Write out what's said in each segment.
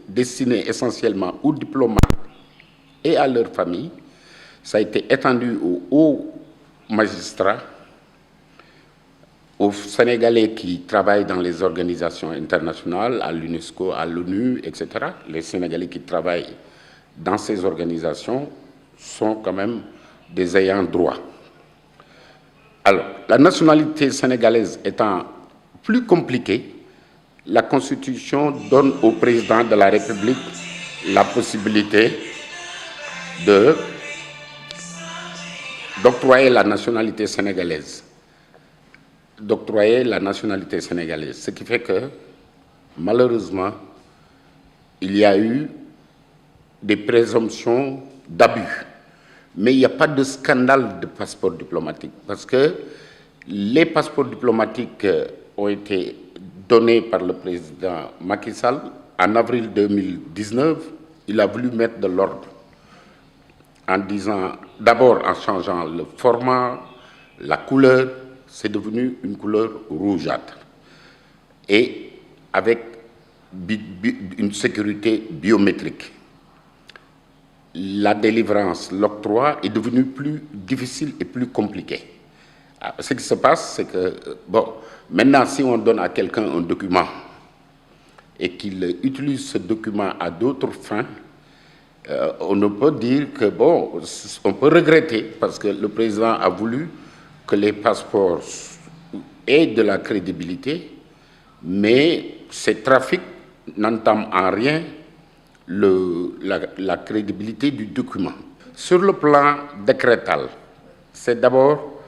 Destiné essentiellement aux diplomates et à leurs familles. Ça a été étendu aux hauts magistrats, aux Sénégalais qui travaillent dans les organisations internationales, à l'UNESCO, à l'ONU, etc. Les Sénégalais qui travaillent dans ces organisations sont quand même des ayants droit. Alors, la nationalité sénégalaise étant plus compliquée, la Constitution donne au président de la République la possibilité d'octroyer la nationalité sénégalaise. Ce qui fait que, malheureusement, il y a eu des présomptions d'abus. Mais il n'y a pas de scandale de passeport diplomatique, parce que les passeports diplomatiques ont été donnés par le président Macky Sall. En avril 2019, il a voulu mettre de l'ordre en disant, d'abord en changeant le format, la couleur, c'est devenu une couleur rougeâtre. Et avec une sécurité biométrique. La délivrance, l'octroi est devenu plus difficile et plus compliqué. Ce qui se passe, c'est que, maintenant, si on donne à quelqu'un un document et qu'il utilise ce document à d'autres fins, on ne peut dire que, on peut regretter, parce que le président a voulu que les passeports aient de la crédibilité, mais ces trafics n'entament en rien la crédibilité du document. Sur le plan décrétal, c'est d'abord,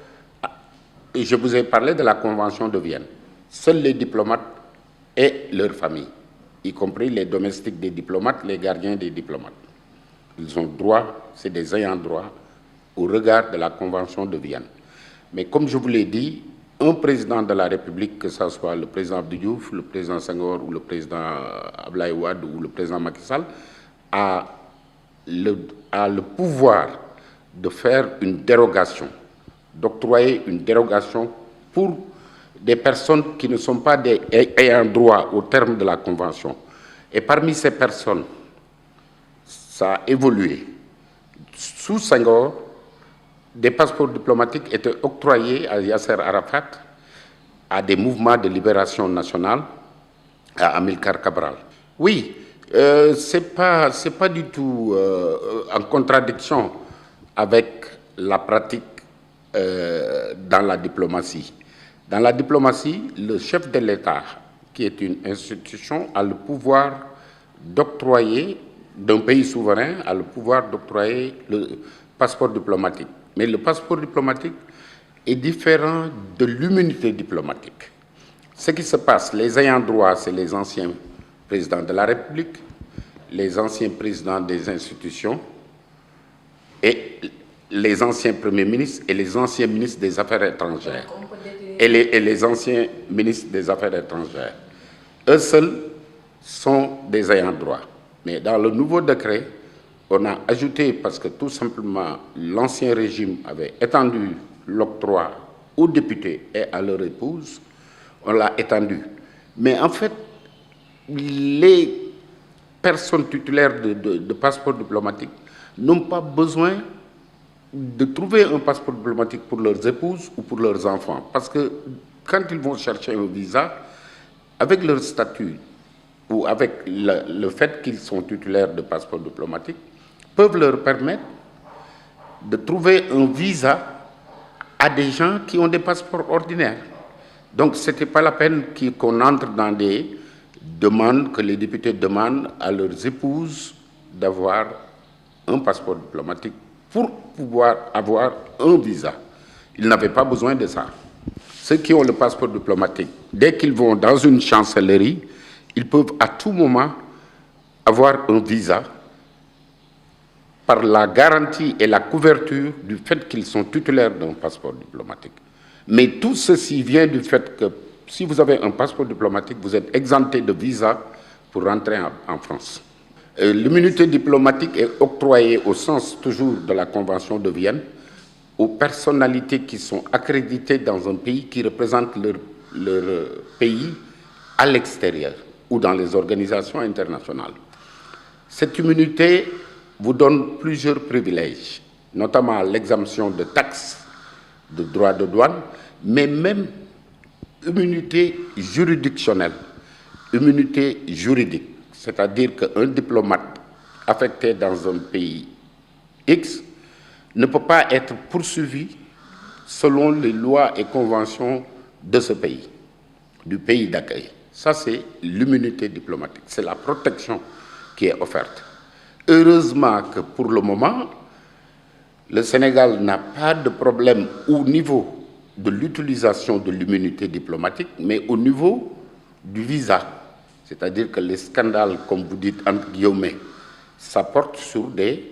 je vous ai parlé de la Convention de Vienne. Seuls les diplomates et leurs familles, y compris les domestiques des diplomates, les gardiens des diplomates, ils ont droit, c'est des ayants droit, au regard de la Convention de Vienne. Mais comme je vous l'ai dit, un président de la République, que ce soit le président Abdou Diouf, le président Senghor ou le président Abdoulaye Wade ou le président Macky Sall, a le pouvoir de faire une dérogation, d'octroyer une dérogation pour des personnes qui ne sont pas des ayants droit au terme de la Convention. Et parmi ces personnes, ça a évolué. Sous Senghor, des passeports diplomatiques étaient octroyés à Yasser Arafat, à des mouvements de libération nationale, à Amilcar Cabral. Oui, c'est pas du tout en contradiction avec la pratique dans la diplomatie. Dans la diplomatie, le chef de l'État, qui est une institution, a le pouvoir d'octroyer, d'un pays souverain, a le pouvoir d'octroyer le passeport diplomatique. Mais le passeport diplomatique est différent de l'immunité diplomatique. Ce qui se passe, les ayants droit, c'est les anciens présidents de la République, les anciens présidents des institutions, et les anciens premiers ministres et les anciens ministres des Affaires étrangères. Et les anciens ministres des Affaires étrangères. Eux seuls sont des ayants droit. Mais dans le nouveau décret, on a ajouté, parce que tout simplement l'ancien régime avait étendu l'octroi aux députés et à leur épouse, on l'a étendu. Mais en fait, les personnes titulaires de passeports diplomatiques n'ont pas besoin de trouver un passeport diplomatique pour leurs épouses ou pour leurs enfants. Parce que quand ils vont chercher un visa, avec leur statut ou avec le fait qu'ils sont titulaires de passeports diplomatiques, peuvent leur permettre de trouver un visa à des gens qui ont des passeports ordinaires. Donc, ce n'était pas la peine qu'on entre dans des demandes que les députés demandent à leurs épouses d'avoir un passeport diplomatique pour pouvoir avoir un visa. Ils n'avaient pas besoin de ça. Ceux qui ont le passeport diplomatique, dès qu'ils vont dans une chancellerie, ils peuvent à tout moment avoir un visa par la garantie et la couverture du fait qu'ils sont titulaires d'un passeport diplomatique. Mais tout ceci vient du fait que si vous avez un passeport diplomatique, vous êtes exempté de visa pour rentrer en France. L'immunité diplomatique est octroyée au sens toujours de la Convention de Vienne aux personnalités qui sont accréditées dans un pays qui représentent leur pays à l'extérieur ou dans les organisations internationales. Cette immunité vous donne plusieurs privilèges, notamment l'exemption de taxes, de droits de douane, mais même immunité juridictionnelle, immunité juridique, c'est-à-dire qu'un diplomate affecté dans un pays X ne peut pas être poursuivi selon les lois et conventions de ce pays, du pays d'accueil. Ça, c'est l'immunité diplomatique, c'est la protection qui est offerte. Heureusement que pour le moment, le Sénégal n'a pas de problème au niveau de l'utilisation de l'immunité diplomatique, mais au niveau du visa. C'est-à-dire que les scandales, comme vous dites, entre guillemets, ça porte sur des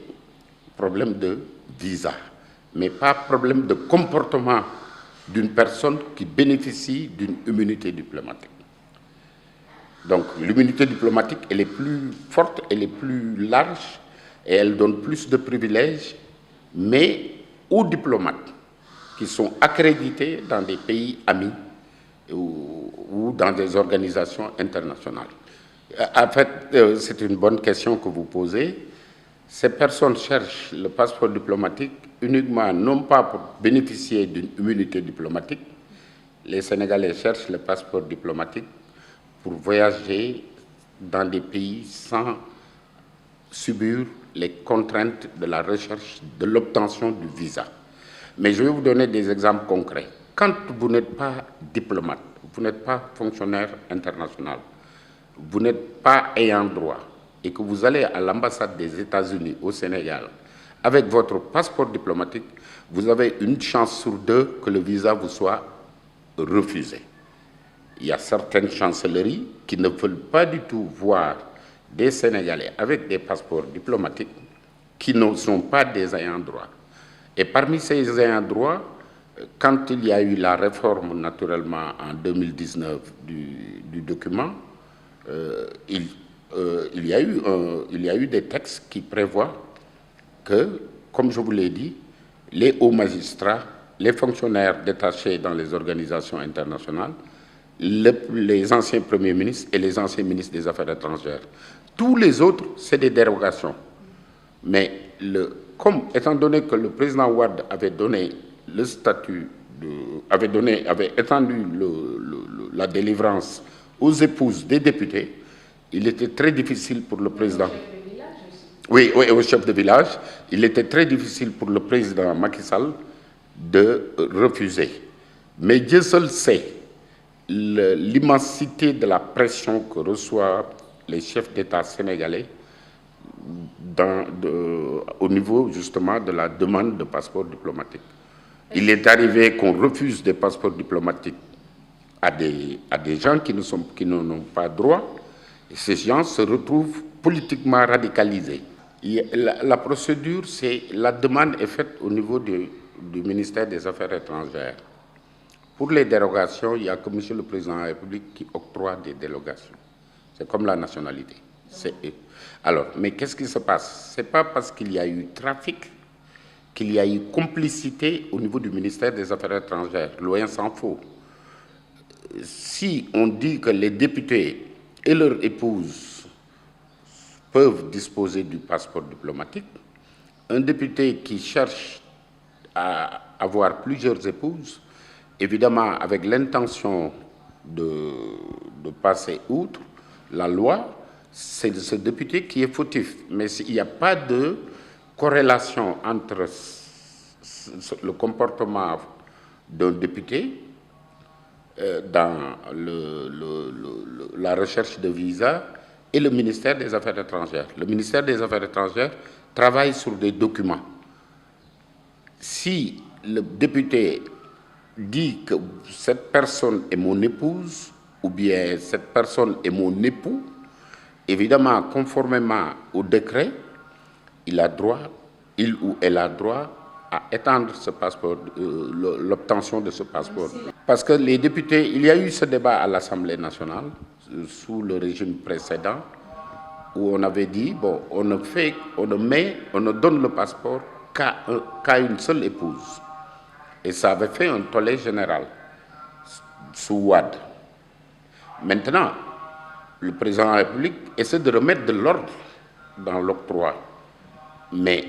problèmes de visa, mais pas problème de comportement d'une personne qui bénéficie d'une immunité diplomatique. Donc l'immunité diplomatique, elle est plus forte, elle est plus large et elle donne plus de privilèges, mais aux diplomates qui sont accrédités dans des pays amis ou dans des organisations internationales. En fait, c'est une bonne question que vous posez. Ces personnes cherchent le passeport diplomatique uniquement, non pas pour bénéficier d'une immunité diplomatique. Les Sénégalais cherchent le passeport diplomatique pour voyager dans des pays sans subir les contraintes de la recherche, de l'obtention du visa. Mais je vais vous donner des exemples concrets. Quand vous n'êtes pas diplomate, vous n'êtes pas fonctionnaire international, vous n'êtes pas ayant droit, et que vous allez à l'ambassade des États-Unis au Sénégal avec votre passeport diplomatique, vous avez une chance sur deux que le visa vous soit refusé. Il y a certaines chancelleries qui ne veulent pas du tout voir des Sénégalais avec des passeports diplomatiques qui ne sont pas des ayants droit. Et parmi ces ayants droit, quand il y a eu la réforme naturellement en 2019 du document, il y a eu des textes qui prévoient que, comme je vous l'ai dit, les hauts magistrats, les fonctionnaires détachés dans les organisations internationales, les anciens premiers ministres et les anciens ministres des Affaires étrangères. Tous les autres, c'est des dérogations. Mais étant donné que le président Wade avait donné le statut, avait étendu la délivrance aux épouses des députés, il était très difficile pour le président. Oui, au chef de village. Il était très difficile pour le président Macky Sall de refuser. Mais Dieu seul sait l'immensité de la pression que reçoivent les chefs d'État sénégalais au niveau justement de la demande de passeport diplomatique. Il est arrivé qu'on refuse des passeports diplomatiques à des gens qui n'en ont pas droit, et ces gens se retrouvent politiquement radicalisés. La procédure, la demande est faite au niveau du ministère des Affaires étrangères. Pour les dérogations, il n'y a que M. le Président de la République qui octroie des dérogations. C'est comme la nationalité. Alors, mais qu'est-ce qui se passe? Ce n'est pas parce qu'il y a eu trafic qu'il y a eu complicité au niveau du ministère des Affaires étrangères. Loin s'en faut. Si on dit que les députés et leurs épouses peuvent disposer du passeport diplomatique, un député qui cherche à avoir plusieurs épouses, évidemment avec l'intention de passer outre la loi, c'est ce député qui est fautif. Mais il n'y a pas de corrélation entre le comportement d'un député dans la recherche de visa et le ministère des Affaires étrangères. Le ministère des Affaires étrangères travaille sur des documents. Si le député dit que cette personne est mon épouse ou bien cette personne est mon époux, évidemment, conformément au décret, il ou elle a droit à étendre ce passeport, l'obtention de ce passeport. Parce que les députés, il y a eu ce débat à l'Assemblée nationale sous le régime précédent où on avait dit, bon, on ne donne le passeport qu'à une seule épouse. Et ça avait fait un tollé général sous Wade. Maintenant, le président de la République essaie de remettre de l'ordre dans l'octroi. Mais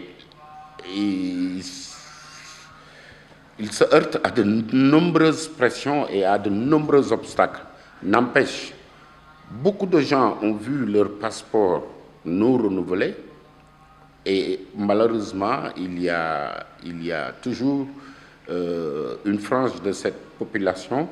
il se heurte à de nombreuses pressions et à de nombreux obstacles. N'empêche, beaucoup de gens ont vu leur passeport non renouvelé et malheureusement, il y a toujours une frange de cette population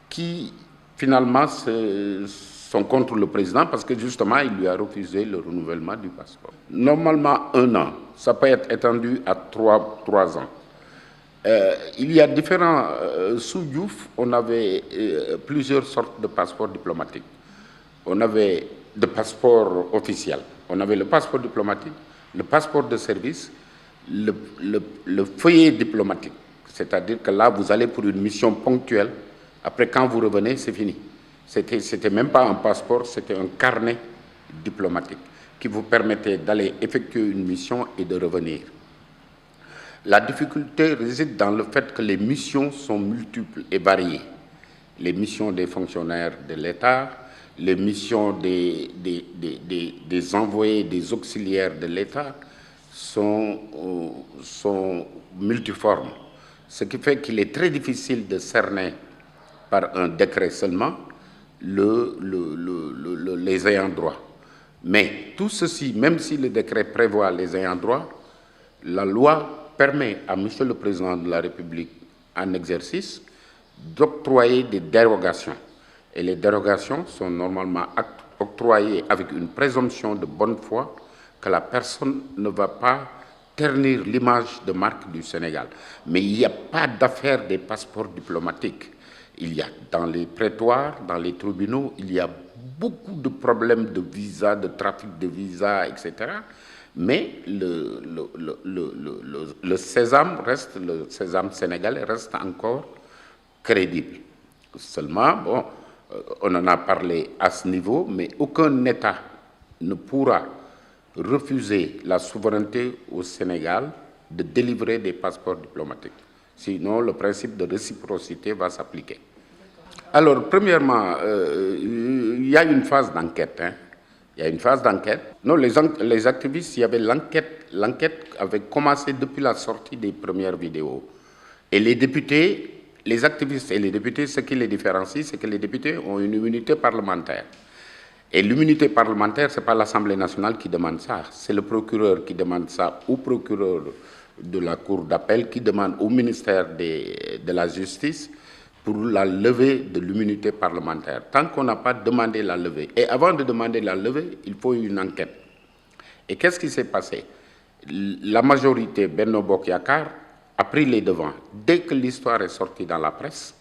qui finalement sont contre le président parce que justement, il lui a refusé le renouvellement du passeport. Normalement, 1 an, ça peut être étendu à 3 ans. Il y a différents... sous Diouf, on avait plusieurs sortes de passeports diplomatiques. On avait des passeports officiels. On avait le passeport diplomatique, le passeport de service, le feuillet diplomatique. C'est-à-dire que là, vous allez pour une mission ponctuelle. Après, quand vous revenez, c'est fini. C'était même pas un passeport, c'était un carnet diplomatique qui vous permettait d'aller effectuer une mission et de revenir. La difficulté réside dans le fait que les missions sont multiples et variées. Les missions des fonctionnaires de l'État, les missions des envoyés, des auxiliaires de l'État sont multiformes. Ce qui fait qu'il est très difficile de cerner par un décret seulement les ayants droit. Mais tout ceci, même si le décret prévoit les ayants droit, la loi permet à M. le Président de la République en exercice d'octroyer des dérogations. Et les dérogations sont normalement octroyées avec une présomption de bonne foi que la personne ne va pas ternir l'image de marque du Sénégal. Mais il n'y a pas d'affaire des passeports diplomatiques. Il y a dans les prétoires, dans les tribunaux, il y a beaucoup de problèmes de visa, de trafic de visa, etc. Mais le sésame sénégalais reste encore crédible. Seulement, bon, on en a parlé à ce niveau, mais aucun État ne pourra refuser la souveraineté au Sénégal de délivrer des passeports diplomatiques. Sinon, le principe de réciprocité va s'appliquer. Alors, premièrement, il y a une phase d'enquête. Il y a une phase d'enquête. Non, les activistes, il y avait l'enquête. L'enquête avait commencé depuis la sortie des premières vidéos. Et les députés, les activistes et les députés, ce qui les différencie, c'est que les députés ont une immunité parlementaire. Et l'immunité parlementaire, ce n'est pas l'Assemblée nationale qui demande ça. C'est le procureur qui demande ça au procureur de la Cour d'appel, qui demande au ministère de la Justice pour la levée de l'immunité parlementaire. Tant qu'on n'a pas demandé la levée. Et avant de demander la levée, il faut une enquête. Et qu'est-ce qui s'est passé? La majorité, Benno Bokk Yakaar, a pris les devants. Dès que l'histoire est sortie dans la presse,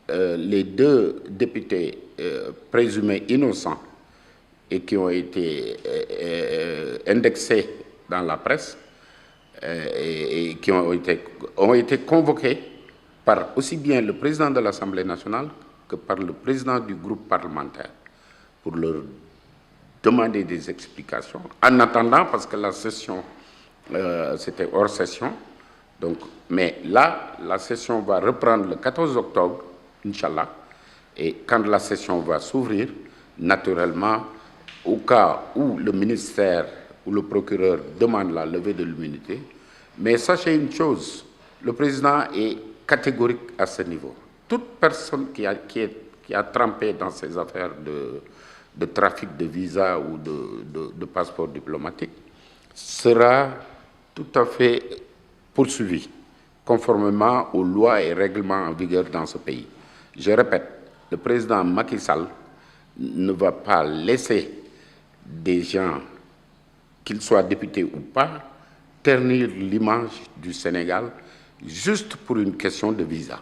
les 2 députés présumés innocents et qui ont été indexés dans la presse et qui ont été convoqués par aussi bien le président de l'Assemblée nationale que par le président du groupe parlementaire pour leur demander des explications. En attendant, parce que la session, c'était hors session, donc, mais là, la session va reprendre le 14 octobre, Inch'Allah, et quand la session va s'ouvrir, naturellement, au cas où le ministère ou le procureur demande la levée de l'immunité, mais sachez une chose, le président est catégorique à ce niveau. Toute personne qui a trempé dans ces affaires de trafic de visa ou de passeport diplomatique sera tout à fait poursuivi, conformément aux lois et règlements en vigueur dans ce pays. Je répète, le président Macky Sall ne va pas laisser des gens, qu'ils soient députés ou pas, ternir l'image du Sénégal juste pour une question de visa.